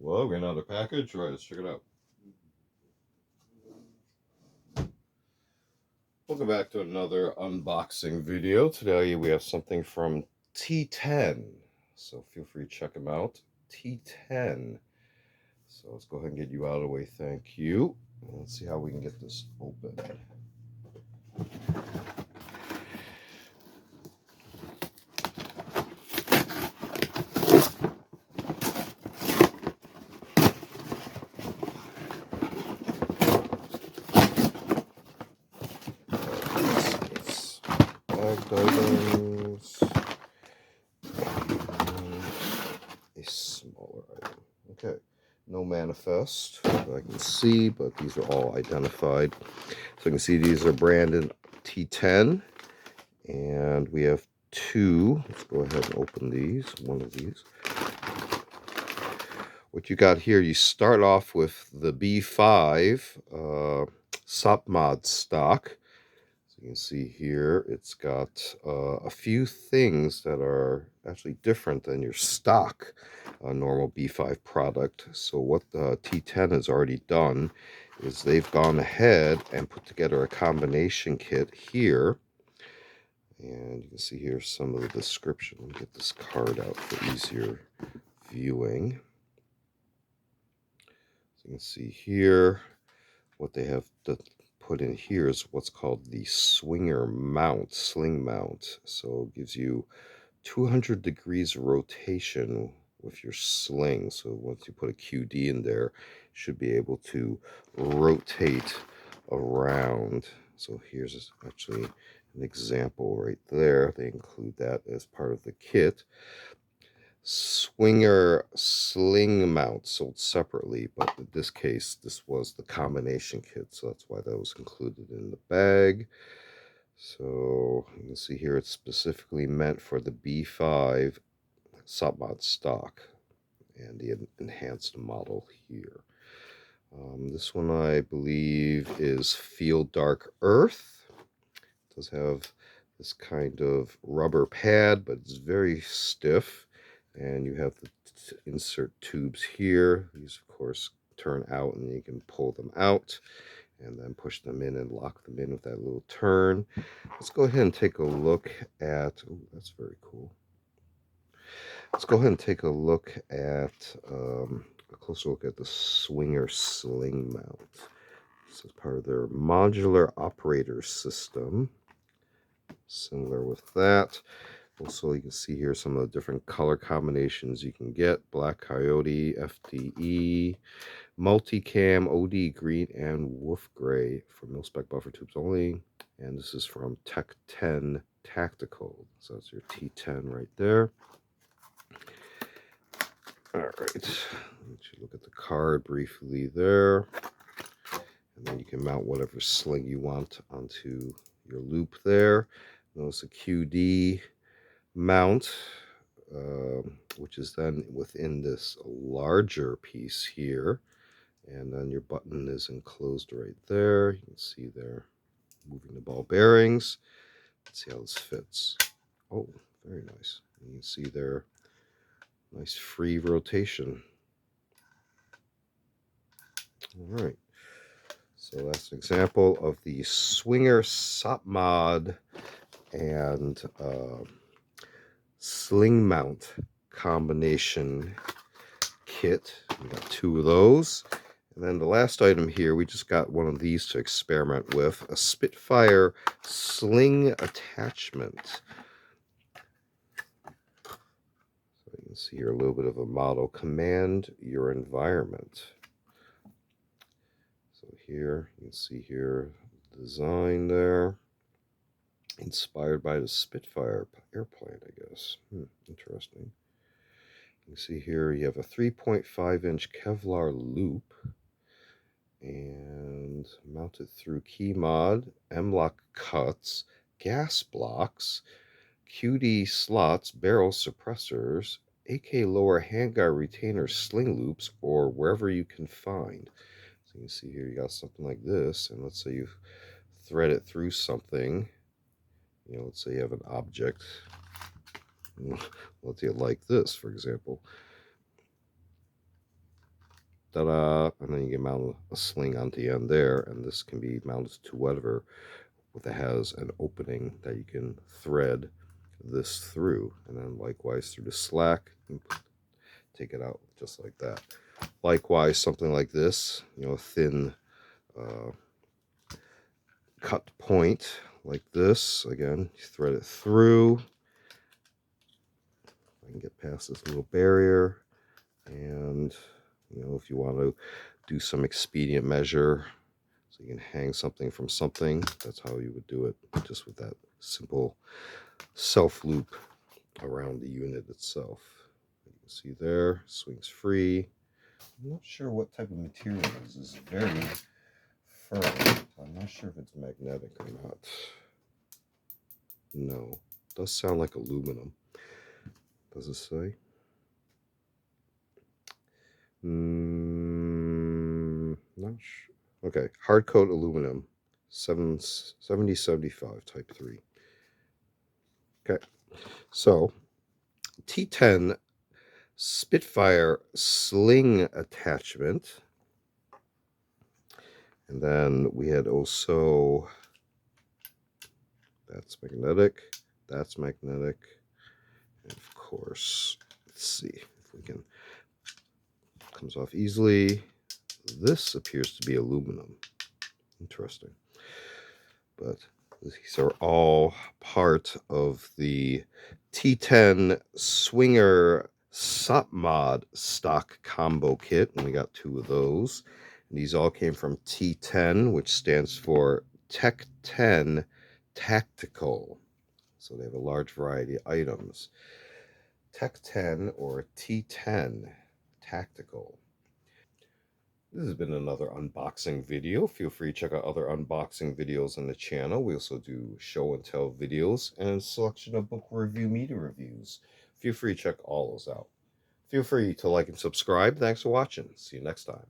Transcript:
Well, we got another package. All right, let's check it out. Welcome back to another unboxing video. Today we have something from T10. So feel free to check them out. T10. So let's go ahead and get you out of the way. Thank you. Let's see how we can get this open. Bagged items. A smaller item. Okay. No manifest that I can see, but these are all identified. So you can see these are branded T10. And we have two. Let's go ahead and open these. One of these. What you got here, you start off with the B5 Sopmod stock. So you can see here, it's got a few things that are actually different than your stock normal B5 product. So what the T10 has already done is they've gone ahead and put together a combination kit here. And you can see here some of the description. Let me get this card out for easier viewing. So you can see here what they have put in here is what's called the Sling Mount. So it gives you 200 degrees rotation with your sling. So once you put a QD in there, you should be able to rotate around. So here's actually an example right there. They include that as part of the kit. Sling Mount sold separately, but in this case, this was the combination kit, so that's why that was included in the bag. So you can see here it's specifically meant for the B5 Sopmod stock and the enhanced model here. This one I believe is Field Dark Earth. It does have this kind of rubber pad, but it's very stiff. And you have the insert tubes here. These, of course, turn out and you can pull them out and then push them in and lock them in with that little turn. Let's go ahead and take a look at, oh, that's very cool. Let's go ahead and take a look at, a closer look at the Sling Mount. This is part of their modular operator system. Similar with that. Also, you can see here some of the different color combinations you can get. Black Coyote, FDE, Multicam, OD Green, and Wolf Gray for mil-spec buffer tubes only. And this is from T10 Tactical. So that's your T10 right there. All right, let you look at the card briefly there. And then you can mount whatever sling you want onto your loop there. Notice a QD mount, which is then within this larger piece here. And then your button is enclosed right there. You can see there moving the ball bearings. Let's see how this fits. Oh, very nice. You can see there, nice free rotation. All right. So that's an example of the Nger Sopmod and Sling Mount combination kit. We got two of those. And then the last item here, we just got one of these to experiment with, a Spitfire Sling attachment. So you can see here a little bit of a model. Command your environment. So here, you can see here, design there. Inspired by the Spitfire airplane, I guess. Interesting. You can see here you have a 3.5-inch Kevlar loop and mounted through key mod, M-lock cuts, gas blocks, QD slots, barrel suppressors, AK lower handguard retainer sling loops, or wherever you can find. So you can see here you got something like this, and let's say you thread it through something. You know, let's say you have an object. Let's say like this, for example. ta-da, and then you can mount a sling on the end there, and this can be mounted to whatever that has an opening that you can thread this through, and then likewise through the slack, you can take it out just like that. Likewise, something like this, you know, a thin cut point like this. Again, you thread it through. I can get past this little barrier, and you know, if you want to do some expedient measure, so you can hang something from something, that's how you would do it, just with that simple self loop around the unit itself. You can see there, swings free. I'm not sure what type of material it is. It's very firm. I'm not sure if it's magnetic or not. No, it does sound like aluminum. Does it say? Not sure. Okay, hard coat aluminum, 7075 type 3. Okay, so T10 Spitfire Sling attachment. And then we had also, that's magnetic, that's magnetic. And of course, let's see if we can, comes off easily. This appears to be aluminum. Interesting. But these are all part of the T10 Nger Sopmod stock combo kit, and we got 2 of those. And these all came from T10, which stands for Tech 10 Tactical. So they have a large variety of items. Tech 10 or T10 Tactical. This has been another unboxing video. Feel free to check out other unboxing videos on the channel. We also do show and tell videos and a selection of book review media reviews. Feel free to check all those out. Feel free to like and subscribe. Thanks for watching. See you next time.